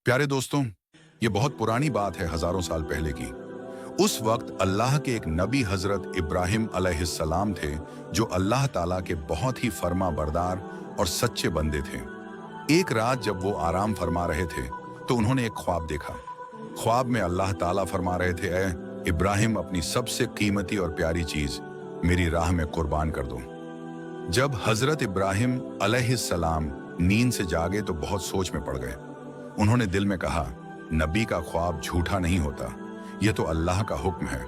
प्यारे दोस्तों, ये बहुत पुरानी बात है, हजारों साल पहले की। उस वक्त अल्लाह के एक नबी हजरत इब्राहिम अलैहिस्सलाम थे, जो अल्लाह ताला के बहुत ही फर्मा बरदार और सच्चे बंदे थे। एक रात जब वो आराम फरमा रहे थे तो उन्होंने एक ख्वाब देखा। ख्वाब में अल्लाह ताला फरमा रहे थे, ऐ इब्राहिम, अपनी सबसे कीमती और प्यारी चीज मेरी राह में कुर्बान कर दो। जब हजरत इब्राहिम अलैहिस्सलाम नींद से जागे तो बहुत सोच में पड़ गए। उन्होंने दिल में कहा, नबी का ख्वाब झूठा नहीं होता, यह तो अल्लाह का हुक्म है।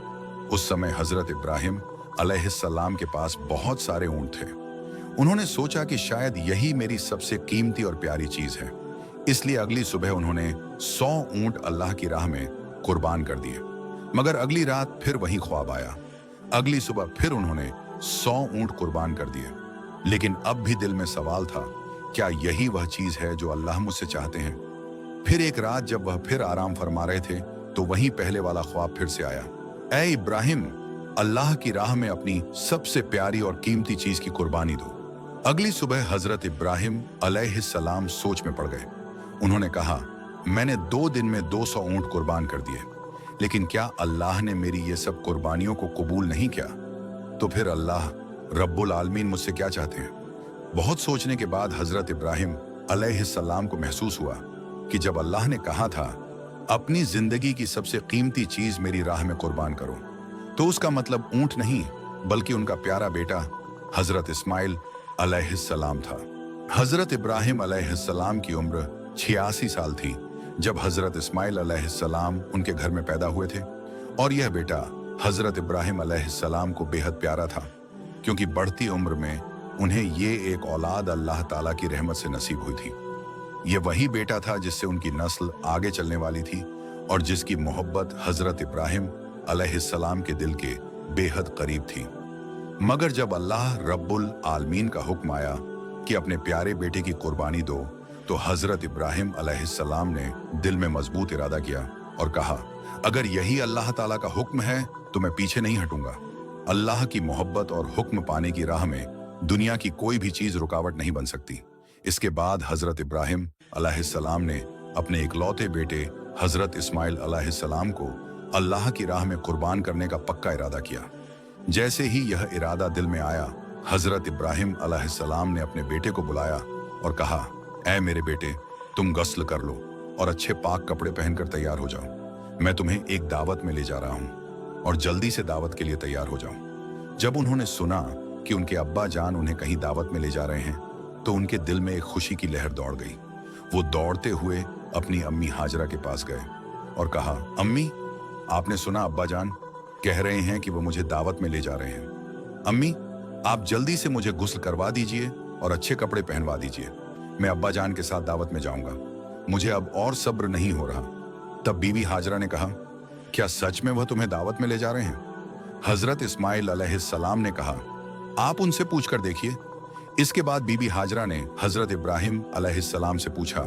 उस समय हजरत इब्राहिम अलैहिस्सलाम के पास बहुत सारे ऊंट थे। उन्होंने सोचा कि शायद यही मेरी सबसे कीमती और प्यारी चीज है, इसलिए अगली सुबह उन्होंने 100 ऊंट अल्लाह की राह में कुर्बान कर दिए। मगर अगली रात फिर वही ख्वाब आया। अगली सुबह फिर उन्होंने 100 ऊंट कुर्बान कर दिए। लेकिन अब भी दिल में सवाल था, क्या यही वह चीज है जो अल्लाह मुझसे चाहते हैं? फिर एक रात जब वह फिर आराम फरमा रहे थे तो वही पहले वाला ख्वाब फिर से आया, ऐ इब्राहिम, अल्लाह की राह में अपनी सबसे प्यारी और कीमती चीज की कुर्बानी दो। अगली सुबह हजरत इब्राहिम अलैहिस्सलाम सोच में पड़ गए। उन्होंने कहा, मैंने 2 दिन में 200 ऊंट कुर्बान कर दिए, लेकिन क्या अल्लाह ने मेरी ये सब कुर्बानियों को कबूल नहीं किया? तो फिर अल्लाह रब्बुल आलमीन मुझसे क्या चाहते हैं? बहुत सोचने के बाद हजरत इब्राहिम अलैहिस्सलाम को महसूस हुआ कि जब अल्लाह ने कहा था, अपनी जिंदगी की सबसे कीमती चीज मेरी राह में कुर्बान करो, तो उसका मतलब ऊंट नहीं बल्कि उनका प्यारा बेटा हजरत इस्माइल अलैहिस्सलाम था। हजरत इब्राहिम अलैहिस्सलाम की उम्र 86 साल थी जब हजरत इस्माइल अलैहिस्सलाम उनके घर में पैदा हुए थे। और यह बेटा हजरत इब्राहिम अलैहिस्सलाम को बेहद प्यारा था, क्योंकि बढ़ती उम्र में उन्हें ये एक औलाद अल्लाह ताला की रहमत से नसीब हुई थी। ये वही बेटा था जिससे उनकी नस्ल आगे चलने वाली थी और जिसकी मोहब्बत हजरत इब्राहिम अलैहिस्सलाम के दिल के बेहद करीब थी। मगर जब अल्लाह रब्बुल आलमीन का हुक्म आया कि अपने प्यारे बेटे की कुर्बानी दो, तो हजरत इब्राहिम अलैहिस्सलाम ने दिल में मजबूत इरादा किया और कहा, अगर यही अल्लाह ताला का हुक्म है तो मैं पीछे नहीं हटूंगा। अल्लाह की मोहब्बत और हुक्म पाने की राह में दुनिया की कोई भी चीज रुकावट नहीं बन सकती। इसके बाद हजरत इब्राहिम अलैहिस्सलाम ने अपने इकलौते बेटे हजरत इस्माइल अलैहिस्सलाम को अल्लाह की राह में कुर्बान करने का पक्का इरादा किया। जैसे ही यह इरादा दिल में आया, हजरत इब्राहिम अलैहिस्सलाम ने अपने बेटे को बुलाया और कहा, ऐ मेरे बेटे, तुम गस्ल कर लो और अच्छे पाक कपड़े पहनकर तैयार हो जाओ। मैं तुम्हें एक दावत में ले जा रहा हूँ और जल्दी से दावत के लिए तैयार हो जाओ। जब उन्होंने सुना कि उनके अब्बा जान उन्हें कहीं दावत में ले जा रहे हैं तो उनके दिल में एक खुशी की लहर दौड़ गई। वो दौड़ते हुए अपनी अम्मी हाजरा के पास गए और कहा, अम्मी, आपने सुना अब्बा जान कह रहे हैं कि वो मुझे दावत में ले जा रहे हैं। अम्मी, आप जल्दी से मुझे गुस्ल करवा दीजिए और अच्छे कपड़े पहनवा दीजिए। मैं अब्बा जान के साथ दावत में जाऊंगा। मुझे अब और सब्र नहीं हो रहा। तब बीवी हाजरा ने कहा, क्या सच में वह तुम्हें दावत में ले जा रहे हैं? हजरत इस्माइल अलैहिस्सलाम ने कहा, आप उनसे पूछ कर देखिए। इसके बाद बीबी हाजरा ने हजरत इब्राहिम अलैहिस्सलाम से पूछा,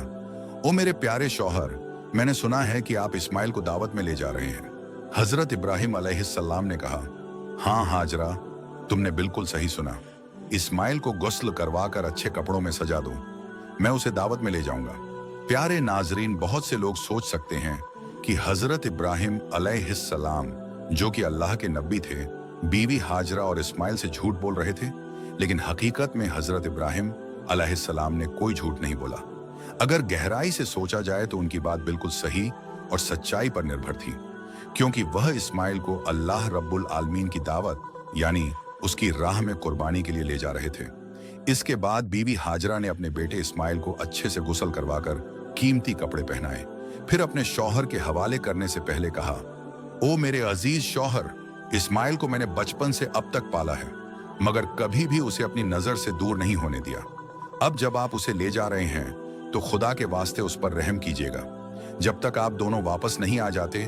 ओ मेरे प्यारे शौहर, मैंने सुना है कि आप इस्माइल को दावत में ले जा रहे हैं। हजरत इब्राहिम अलैहिस्सलाम ने कहा, हाँ हाजरा, तुमने बिल्कुल सही सुना। इस्माइल को गुस्ल करवा कर अच्छे कपड़ों में सजा दो, मैं उसे दावत में ले जाऊंगा। प्यारे नाजरीन, बहुत से लोग सोच सकते हैं कि हजरत इब्राहिम अलैहिस्सलाम, जो कि अल्लाह के नबी थे, बीवी हाजरा और इस्माइल से झूठ बोल रहे थे, लेकिन हकीकत में हजरत इब्राहिम अलैहिस्सलाम ने कोई झूठ नहीं बोला। अगर गहराई से सोचा जाए तो उनकी बात बिल्कुल सही और सच्चाई पर निर्भर थी, क्योंकि वह इस्माइल को अल्लाह रब्बुल आलमीन की दावत यानी उसकी राह में कुर्बानी के लिए ले जा रहे थे। इसके बाद बीवी हाजरा ने अपने बेटे इस्माइल को अच्छे से गुस्ल करवाकर कीमती कपड़े पहनाए। फिर अपने शौहर के हवाले करने से पहले कहा, ओ मेरे अजीज शौहर, इस्माइल को मैंने बचपन से अब तक पाला है, मगर कभी भी उसे अपनी नजर से दूर नहीं होने दिया। अब जब आप उसे ले जा रहे हैं तो खुदा के वास्ते उस पर रहम कीजिएगा। जब तक आप दोनों वापस नहीं आ जाते,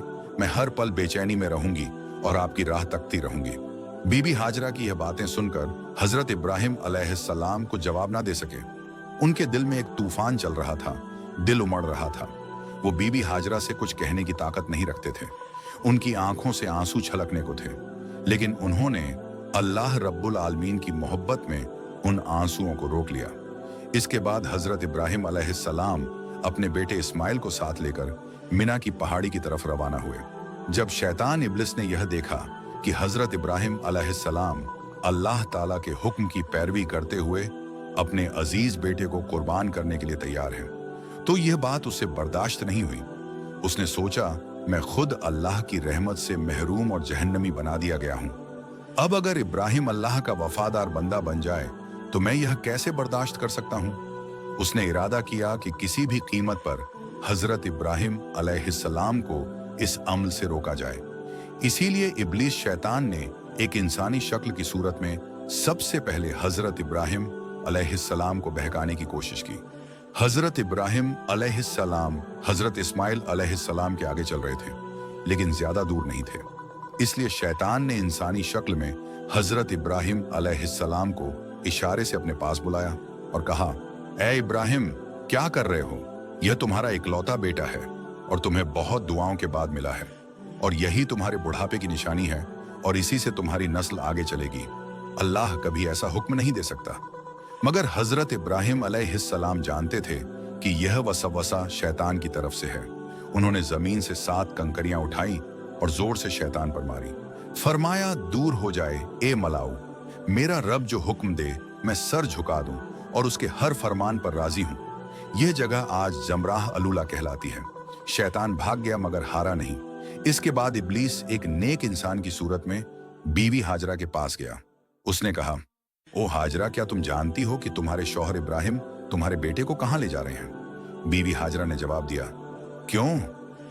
मैं हर पल बेचैनी में रहूंगी और आपकी राह तकती रहूंगी। बीबी हाजरा की यह बातें सुनकर हजरत इब्राहिम अलैहिस्सलाम को जवाब ना दे सके। उनके दिल में एक तूफान चल रहा था, दिल उमड़ रहा था। वो बीबी हाजरा से कुछ कहने की ताकत नहीं रखते थे। उनकी आंखों से आंसू छलकने को थे, लेकिन उन्होंने अल्लाह रब्बुल आलमीन की मोहब्बत में उन आंसुओं को रोक लिया। इसके बाद हजरत इब्राहिम अलैहिस्सलाम अपने बेटे इस्माइल को साथ लेकर मिना की पहाड़ी की तरफ रवाना हुए। जब शैतान इब्लिस ने यह देखा कि हजरत इब्राहिम अलैहिस्सलाम अल्लाह ताला के हुक्म की पैरवी करते हुए अपने अजीज बेटे को कुर्बान करने के लिए तैयार हैं, तो यह बात उससे बर्दाश्त नहीं हुई। उसने सोचा, मैं खुद अल्लाह की रहमत से महरूम और जहन्नमी बना दिया गया हूं। अब अगर इब्राहिम अल्लाह का वफादार बंदा बन जाए तो मैं यह कैसे बर्दाश्त कर सकता हूं। उसने इरादा किया कि किसी भी कीमत पर हजरत इब्राहिम अलैहिस्सलाम को इस अमल से रोका जाए। इसीलिए इब्लीस शैतान ने एक इंसानी शक्ल की सूरत में सबसे पहले हजरत इब्राहिम अलैहिस्सलाम को बहकाने की कोशिश की। हजरत इब्राहिम अलैहिस्सलाम हजरत इस्माइल अलैहिस्सलाम के आगे चल रहे थे, लेकिन ज्यादा दूर नहीं थे। इसलिए शैतान ने इंसानी शक्ल में हजरत इब्राहिम अलैहिस्सलाम को इशारे से अपने पास बुलाया और कहा, ऐ इब्राहिम, क्या कर रहे हो? यह तुम्हारा इकलौता बेटा है और तुम्हें बहुत दुआओं के बाद मिला है, और यही तुम्हारे बुढ़ापे की निशानी है, और इसी से तुम्हारी नस्ल आगे चलेगी। अल्लाह कभी ऐसा हुक्म नहीं दे सकता। मगर हजरत इब्राहिम अलैहिस्सलाम जानते थे कि यह वसवसा शैतान की तरफ से है। उन्होंने जमीन से 7 कंकरियां उठाई और जोर से शैतान पर मारी। फरमाया, दूर हो जाए ए मलाऊ, मेरा रब जो हुक्म दे मैं सर झुका दूं और उसके हर फरमान पर राजी हूं। यह जगह आज जमराह अलूला कहलाती है। शैतान भाग गया मगर हारा नहीं। इसके बाद इब्लीस एक नेक इंसान की सूरत में बीवी हाजरा के पास गया। उसने कहा, ओ हाजरा, क्या तुम जानती हो कि तुम्हारे शौहर इब्राहिम तुम्हारे बेटे को कहां ले जा रहे हैं? बीवी हाजरा ने जवाब दिया, क्यों?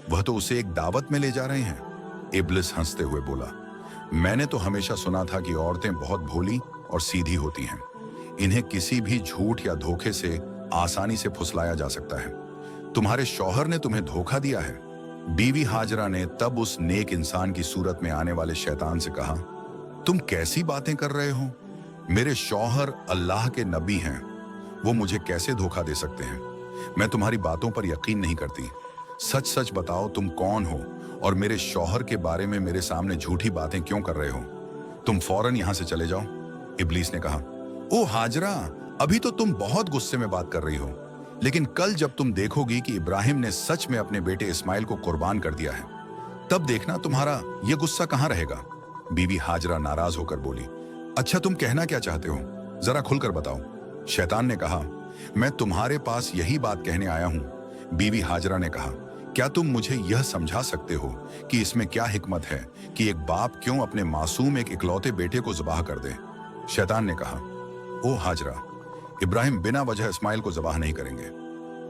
वह तो उसे एक दावत में ले जा रहे हैं। इब्लिस हंसते हुए बोला, मैंने तो हमेशा सुना था कि औरतें बहुत भोली और सीधी होती हैं। इन्हें किसी भी झूठ या धोखे से आसानी से फुसलाया जा सकता है। तुम्हारे शौहर ने तुम्हें धोखा दिया है। बीवी हाजरा ने तब उस नेक इंसान की सूरत में आने वाले शैतान से कहा, तुम कैसी बातें कर रहे हो? मेरे शौहर अल्लाह के नबी हैं, वो मुझे कैसे धोखा दे सकते हैं? मैं तुम्हारी बातों पर यकीन नहीं करती। सच सच बताओ, तुम कौन हो और मेरे शौहर के बारे में मेरे सामने झूठी बातें क्यों कर रहे हो? तुम फौरन यहां से चले जाओ। इब्लीस ने कहा, ओ हाजरा, अभी तो तुम बहुत गुस्से में बात कर रही हो, लेकिन कल जब तुम देखोगी कि इब्राहिम ने सच में अपने बेटे इस्माइल को कुर्बान कर दिया है, तब देखना तुम्हारा यह गुस्सा कहां रहेगा। बीवी हाजरा नाराज होकर बोली, अच्छा, तुम कहना क्या चाहते हो? जरा खुलकर बताओ। शैतान ने कहा, मैं तुम्हारे पास यही बात कहने आया हूं। बीवी हाजरा ने कहा, क्या तुम मुझे यह समझा सकते हो कि इसमें क्या हिकमत है कि एक बाप क्यों अपने मासूम एक इकलौते बेटे को ज़बाह कर दे? शैतान ने कहा, ओ हाजरा, इब्राहिम बिना वजह इस्माइल को ज़बाह नहीं करेंगे।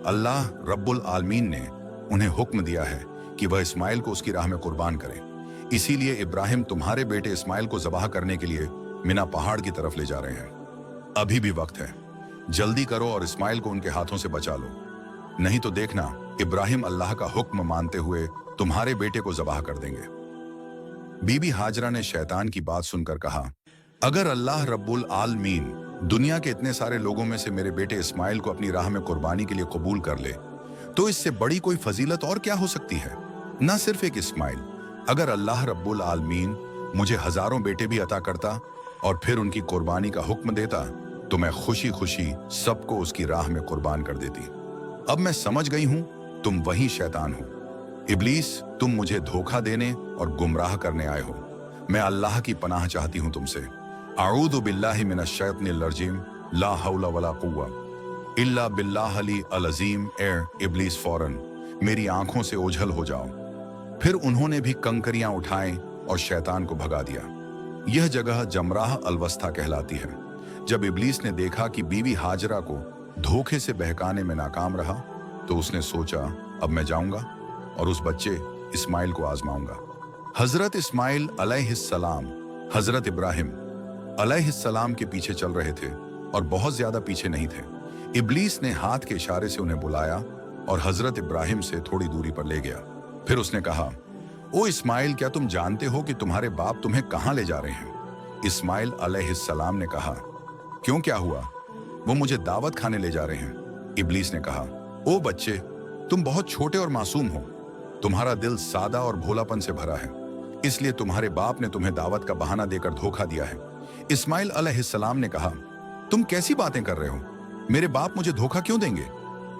अल्लाह रब्बुल आलमीन ने उन्हें हुक्म दिया है कि वह इस्माइल को उसकी राह में कुर्बान करें। इसीलिए इब्राहिम तुम्हारे बेटे इस्माइल को ज़बाह करने के लिए मिना पहाड़ की तरफ ले जा रहे हैं। अभी भी वक्त है, जल्दी करो और इस्माइल को उनके हाथों से बचा लो, नहीं तो देखना इब्राहिम अल्लाह का हुक्म मानते हुए तुम्हारे बेटे को ज़बाह कर देंगे। बीबी हाजरा ने शैतान की बात सुनकर कहा, अगर अल्लाह रब्बुल आलमीन दुनिया के इतने सारे लोगों में से मेरे बेटे इस्माइल को अपनी राह में कुर्बानी के लिए कबूल कर ले, तो इससे बड़ी कोई फजीलत और क्या हो सकती है? न सिर्फ एक इस्माइल, अगर अल्लाह रब्बुल आलमीन मुझे हजारों बेटे भी अता करता और फिर उनकी कुर्बानी का हुक्म देता, तो मैं खुशी खुशी सबको उसकी राह में कुर्बान कर देती। अब मैं समझ गई हूं, तुम वही शैतान हो। इब्लीस, तुम मुझे धोखा देने और गुमराह करने आए हो। मैं अल्लाह की पनाह चाहती हूं तुमसे। आऊदु बिल्लाहि मिनश शैतानिर रजीम, ला हौला वला कुव्वा इल्ला बिल्लाहिल अज़ीम। ए इब्लीस, फौरन मेरी आंखों से ओझल हो जाओ। फिर उन्होंने भी कंकरियां उठाएं और शैतान को भगा दिया। यह जगह जमराह अलवस्ता कहलाती है। जब इब्लीस ने देखा कि बीवी हाजरा को धोखे से बहकाने में नाकाम रहा, तो उसने सोचा, अब मैं जाऊंगा और उस बच्चे इस्माइल को आजमाऊंगा। हजरत इस्माइल अलैहिस्सलाम हजरत इब्राहिम अलैहिस्सलाम के पीछे चल रहे थे और बहुत ज्यादा पीछे नहीं थे। इब्लीस ने हाथ के इशारे से उन्हें बुलाया और हजरत इब्राहिम से थोड़ी दूरी पर ले गया। फिर उसने कहा, ओ इस्माइल, क्या तुम जानते हो कि तुम्हारे बाप तुम्हें कहां ले जा रहे हैं? इस्माइल अलैहिस्सलाम ने कहा, क्यों, क्या हुआ? वो मुझे दावत खाने ले जा रहे हैं। इब्लीस ने कहा, ओ बच्चे, तुम बहुत छोटे और मासूम हो। तुम्हारा दिल सादा और भोलापन से भरा है, इसलिए तुम्हारे बाप ने तुम्हें दावत का बहाना देकर धोखा दिया है। इस्माइल अलैहिस्सलाम ने कहा, तुम कैसी बातें कर रहे हो? मेरे बाप मुझे धोखा क्यों देंगे?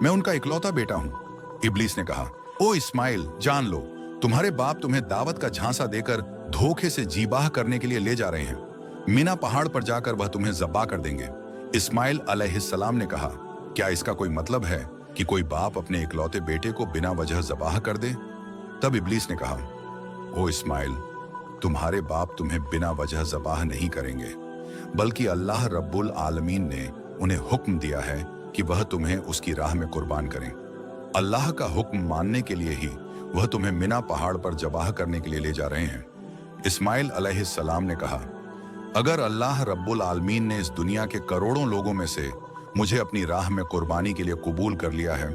मैं उनका इकलौता बेटा हूं। इब्लीस ने कहा, ओ इस्माइल, जान लो, तुम्हारे बाप तुम्हें दावत का झांसा देकर धोखे से जीबाह करने के लिए ले जा रहे हैं। मीना पहाड़ पर जाकर वह तुम्हें ज़ब्बा कर देंगे। इस्माइल अलैहिस्सलाम ने कहा, क्या इसका कोई मतलब है कि कोई बाप अपने इकलौते बेटे को बिना वजह ज़बाह कर दे? तब इब्लीस ने कहा, ओ इस्माइल, तुम्हारे बाप तुम्हें बिना वजह ज़बाह नहीं करेंगे, बल्कि अल्लाह रब्बुल आलमीन ने उन्हें हुक्म दिया है कि वह तुम्हें उसकी राह में कुर्बान करें। अल्लाह का हुक्म मानने के लिए ही वह तुम्हें मिना पहाड़ पर जबाह करने के लिए ले जा रहे हैं। इस्माइल अलैहिस्सलाम ने कहा, अगर अल्लाह रब्बुल आलमीन ने इस दुनिया के करोड़ों लोगों में से मुझे अपनी राह में कुर्बानी के लिए कबूल कर लिया है,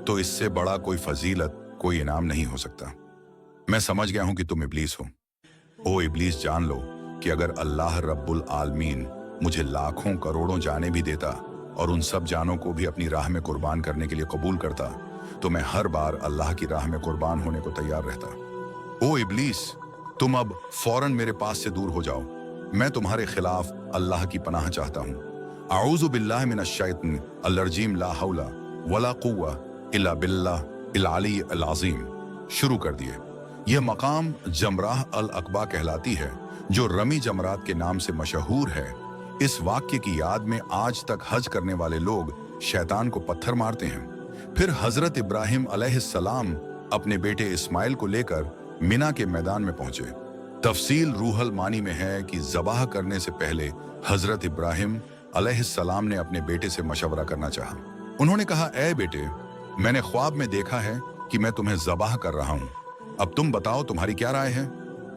तो इससे बड़ा कोई फजीलत, कोई इनाम नहीं हो सकता। मैं समझ गया हूं कि तुम इब्लीस हो। ओ इब्लीस, जान लो कि अगर अल्लाह रब्बुल आलमीन मुझे लाखों करोड़ों जाने भी देता और उन सब जानों को भी अपनी राह में कुर्बान करने के लिए कबूल करता, तो मैं हर बार अल्लाह की राह में कुर्बान होने को तैयार रहता। ओ इब्लीस, तुम अब फौरन मेरे पास से दूर हो जाओ। मैं तुम्हारे खिलाफ अल्लाह की पनाह चाहता हूँ। आऊज़ु बिल्लाहि मिनश शैतानिर रजीम, ला हौला वला कुव्वा इल्ला बिल्लाहिल अलिय्यिल अज़ीम। शुरू कर दिए। यह मकाम जमराह अल अकबा कहलाती है, जो रमी जमरात के नाम से मशहूर है। इस वाक्य की याद में आज तक हज करने वाले लोग शैतान को पत्थर मारते हैं। फिर हजरत इब्राहिम अलैहिस्सलाम अपने बेटे इस्माइल को लेकर मिना के मैदान में पहुंचे। तफसील रूहल मानी में है कि ज़बाह करने से पहले हजरत इब्राहिम अलैहिस्सलाम ने अपने बेटे से मशवरा करना चाहा। उन्होंने कहा, ए बेटे, मैंने ख्वाब में देखा है कि मैं तुम्हें ज़बाह कर रहा हूं। अब तुम बताओ, तुम्हारी क्या राय है?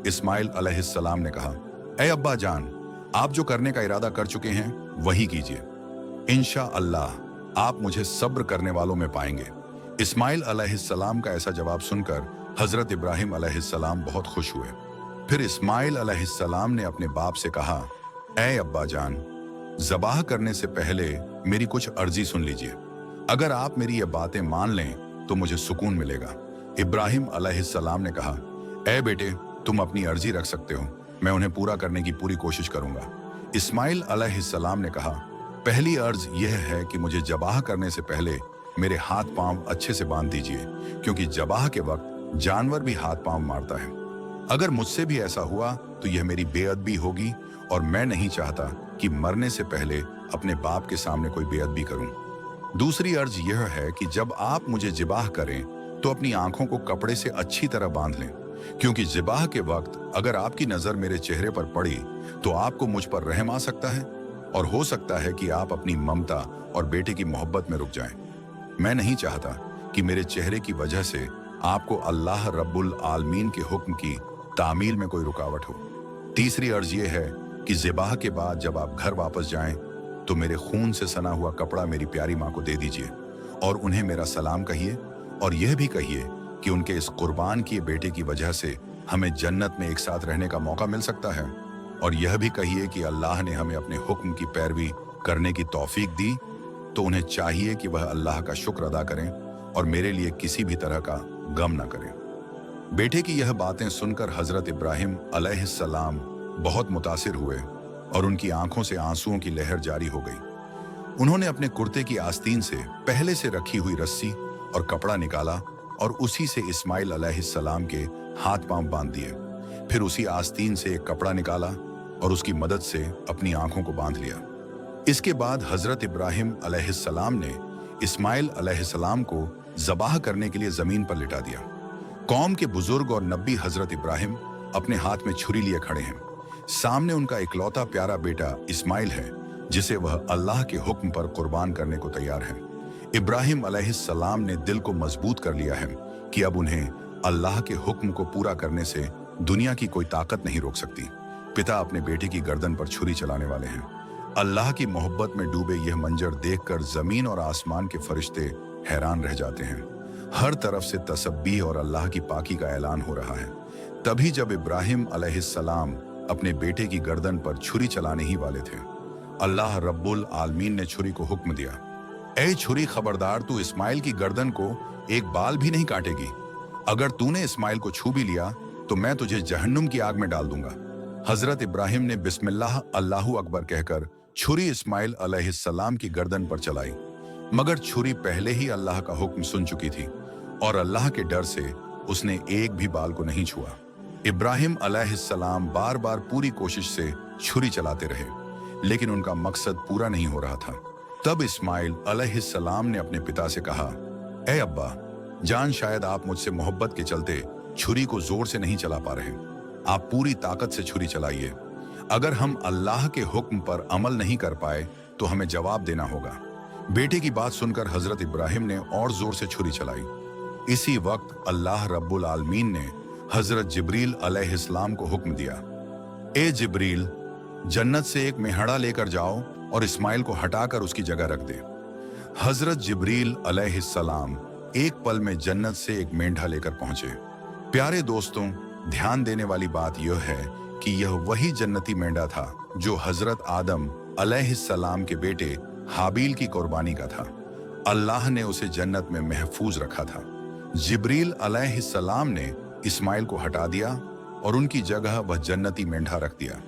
इस्माइल अलैहिस्सलाम ने कहा, ए अब्बा जान, आप जो करने का इरादा कर चुके हैं वही कीजिए। इंशाअल्लाह आप मुझे सब्र करने वालों में पाएंगे। इस्माइल अलैहिस्सलाम का ऐसा जवाब सुनकर हजरत इब्राहिम अलैहिस्सलाम बहुत खुश हुए। फिर इस्माइल अलैहिस्सलाम ने अपने बाप से कहा, ए अब्बा जान, ज़बाह करने से पहले मेरी कुछ अर्जी सुन लीजिए। अगर आप मेरी ये बातें मान लें तो मुझे सुकून मिलेगा। इब्राहिम अलैहिस्सलाम ने कहा, ए बेटे, तुम अपनी अर्जी रख सकते हो, मैं उन्हें पूरा करने की पूरी कोशिश करूंगा। इस्माइल अलैहिस्सलाम ने कहा, पहली अर्ज यह है कि मुझे जबाह करने से पहले मेरे हाथ पांव अच्छे से बांध दीजिए, क्योंकि जबाह के वक्त जानवर भी हाथ पांव मारता है। अगर मुझसे भी ऐसा हुआ तो यह मेरी बेअदबी होगी, और मैं नहीं चाहता कि मरने से पहले अपने बाप के सामने कोई बेअदबी करूं। दूसरी अर्ज यह है कि जब आप मुझे ज़िबाह करें तो अपनी आंखों को कपड़े से अच्छी तरह बांध लें, क्योंकि ज़िबाह के वक्त अगर आपकी नज़र मेरे चेहरे पर पड़ी तो आपको मुझ पर रहम आ सकता है, और हो सकता है कि आप अपनी ममता और बेटे की मोहब्बत में रुक जाएं। मैं नहीं चाहता कि मेरे चेहरे की वजह से आपको अल्लाह रब्बुल आलमीन के हुक्म की तामील में कोई रुकावट हो। तीसरी अर्ज ये है कि ज़िबाह के बाद जब आप घर वापस जाएं तो मेरे खून से सना हुआ कपड़ा मेरी प्यारी माँ को दे दीजिए, और उन्हें मेरा सलाम कहिए, और यह भी कहिए कि उनके इस कुर्बान किए बेटे की वजह से हमें जन्नत में एक साथ रहने का मौका मिल सकता है। और यह भी कहिए कि अल्लाह ने हमें अपने हुक्म की पैरवी करने की तौफीक दी, तो उन्हें चाहिए कि वह अल्लाह का शुक्र अदा करें और मेरे लिए किसी भी तरह का गम न करें। बेटे की यह बातें सुनकर हजरत इब्राहिम अलैहिस्सलाम बहुत मुतासिर हुए और उनकी आंखों से आंसुओं की लहर जारी हो गई। उन्होंने अपने कुर्ते की आस्तीन से पहले से रखी हुई रस्सी और कपड़ा निकाला और उसी से इस्माइल अलैहिस्सलाम के हाथ पांव बांध दिए। फिर उसी आस्तीन से एक कपड़ा निकाला और उसकी मदद से अपनी आंखों को बांध लिया। इसके बाद हजरत इब्राहिम अलैहिस्सलाम ने इस्माइल अलैहिस्सलाम को ज़बाह करने के लिए जमीन पर लिटा दिया। कौम के बुजुर्ग और नबी हजरत इब्राहिम अपने हाथ में छुरी लिए खड़े हैं। सामने उनका इकलौता प्यारा बेटा इस्माइल है, जिसे वह अल्लाह के हुक्म पर कुर्बान करने को तैयार है। इब्राहिम अलैहिस्सलाम ने दिल को मजबूत कर लिया है कि अब उन्हें अल्लाह के हुक्म को पूरा करने से दुनिया की कोई ताकत नहीं रोक सकती। पिता अपने बेटे की गर्दन पर छुरी चलाने वाले हैं। अल्लाह की मोहब्बत में डूबे यह मंजर देखकर जमीन और आसमान के फरिश्ते हैरान रह जाते हैं। हर तरफ से तसब्बीह और अल्लाह की पाकी का ऐलान हो रहा है। तभी जब इब्राहिम अलैहिस्सलाम अपने बेटे की गर्दन पर छुरी चलाने ही वाले थे, अल्लाह रब्बुल आलमीन ने छुरी को हुक्म दिया, ए छुरी, खबरदार, तू इस्माइल की गर्दन को एक बाल भी नहीं काटेगी। अगर तूने इस्माइल को छू भी लिया तो मैं तुझे जहन्नुम की आग में डाल दूंगा। हजरत इब्राहिम ने बिस्मिल्लाह अल्लाहु अकबर कहकर छुरी इस्माइल अलैहिस्सलाम की गर्दन पर चलाई। मगर छुरी पहले ही अल्लाह का हुक्म सुन चुकी थी और अल्लाह के डर से उसने एक भी बाल को नहीं छुआ। इब्राहिम अलैहिस्सलाम बार बार पूरी कोशिश से छुरी चलाते रहे, लेकिन उनका मकसद पूरा नहीं हो रहा था। तब इस्माइल अलैहिस्सलाम ने अपने पिता से कहा, ए अब्बा जान, शायद आप मुझसे मोहब्बत के चलते छुरी को जोर से नहीं चला पा रहे। आप पूरी ताकत से छुरी चलाइए। अगर हम अल्लाह के हुक्म पर अमल नहीं कर पाए तो हमें जवाब देना होगा। बेटे की बात सुनकर हजरत इब्राहिम ने और जोर से छुरी चलाई। इसी वक्त अल्लाह रब्बुल आलमीन ने हजरत जिब्रील अलैहिस्सलाम को हुक्म दिया, ए जिब्रील, जन्नत से एक मेहड़ा लेकर जाओ और इस्माइल को हटाकर उसकी जगह रख दे। हजरत जिब्रील अलैहिस्सलाम एक पल में जन्नत से एक मेंढा लेकर पहुंचे। प्यारे दोस्तों, ध्यान देने वाली बात यह है कि यह वही जन्नती मेंढा था जो हजरत आदम अलैहिस्सलाम के बेटे हाबील की कुर्बानी का था। अल्लाह ने उसे जन्नत में महफूज रखा था। जिब्रील अलैहिस्सलाम ने इस्माइल को हटा दिया और उनकी जगह वह जन्नती मेंढा रख दिया।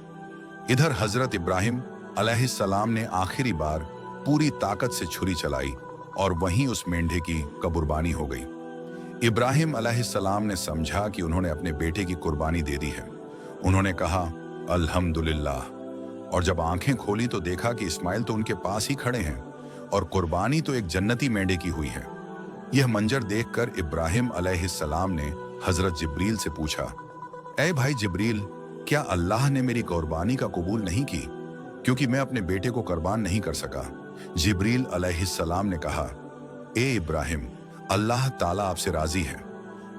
इधर हजरत इब्राहिम अलैहिस्सलाम ने आखिरी बार पूरी ताकत से छुरी चलाई और वहीं उस मेंढे की कुर्बानी हो गई। इब्राहिम अलैहिस्सलाम ने समझा कि उन्होंने अपने बेटे की कुर्बानी दे दी है। उन्होंने कहा, अल्हम्दुलिल्लाह, और जब आंखें खोली तो देखा कि इस्माइल तो उनके पास ही खड़े हैं और कुर्बानी तो एक जन्नती मेंढे की हुई है। यह मंजर देखकर इब्राहिम अलैहिस्सलाम ने हजरत जिब्रील से पूछा, ऐ भाई जिब्रील, क्या अल्लाह ने मेरी कुर्बानी का कबूल नहीं की, क्योंकि मैं अपने बेटे को कुर्बान नहीं कर सका? जिब्रील अलैहिस्सलाम ने कहा, ए इब्राहिम, अल्लाह ताला आपसे राजी है।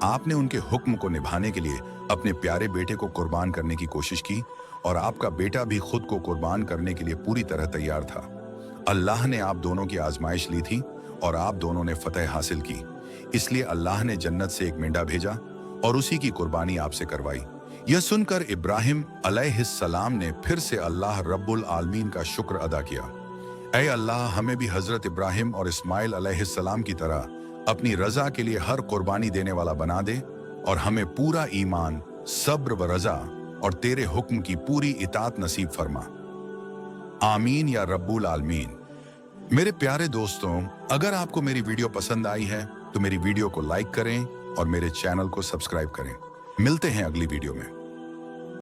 आपने उनके हुक्म को निभाने के लिए अपने प्यारे बेटे को कुर्बान करने की कोशिश की और आपका बेटा भी खुद को कुर्बान करने के लिए पूरी तरह तैयार था। अल्लाह ने आप दोनों की आजमाइश ली थी और आप दोनों ने फतह हासिल की, इसलिए अल्लाह ने जन्नत से एक मेंढा भेजा और उसी की कुर्बानी आपसे करवाई। यह सुनकर इब्राहिम अलैहिस्सलाम ने फिर से अल्लाह रब्बुल आलमीन का शुक्र अदा किया। ऐ अल्लाह, हमें भी हजरत इब्राहिम और इस्माइल अलैहिस्सलाम की तरह अपनी रजा के लिए हर कुर्बानी देने वाला बना दे और हमें पूरा ईमान, सब्र व रजा और तेरे हुक्म की पूरी इताअत नसीब फरमा। आमीन या रब्बुल आलमीन। मेरे प्यारे दोस्तों, अगर आपको मेरी वीडियो पसंद आई है तो मेरी वीडियो को लाइक करें और मेरे चैनल को सब्सक्राइब करें। मिलते हैं अगली वीडियो में।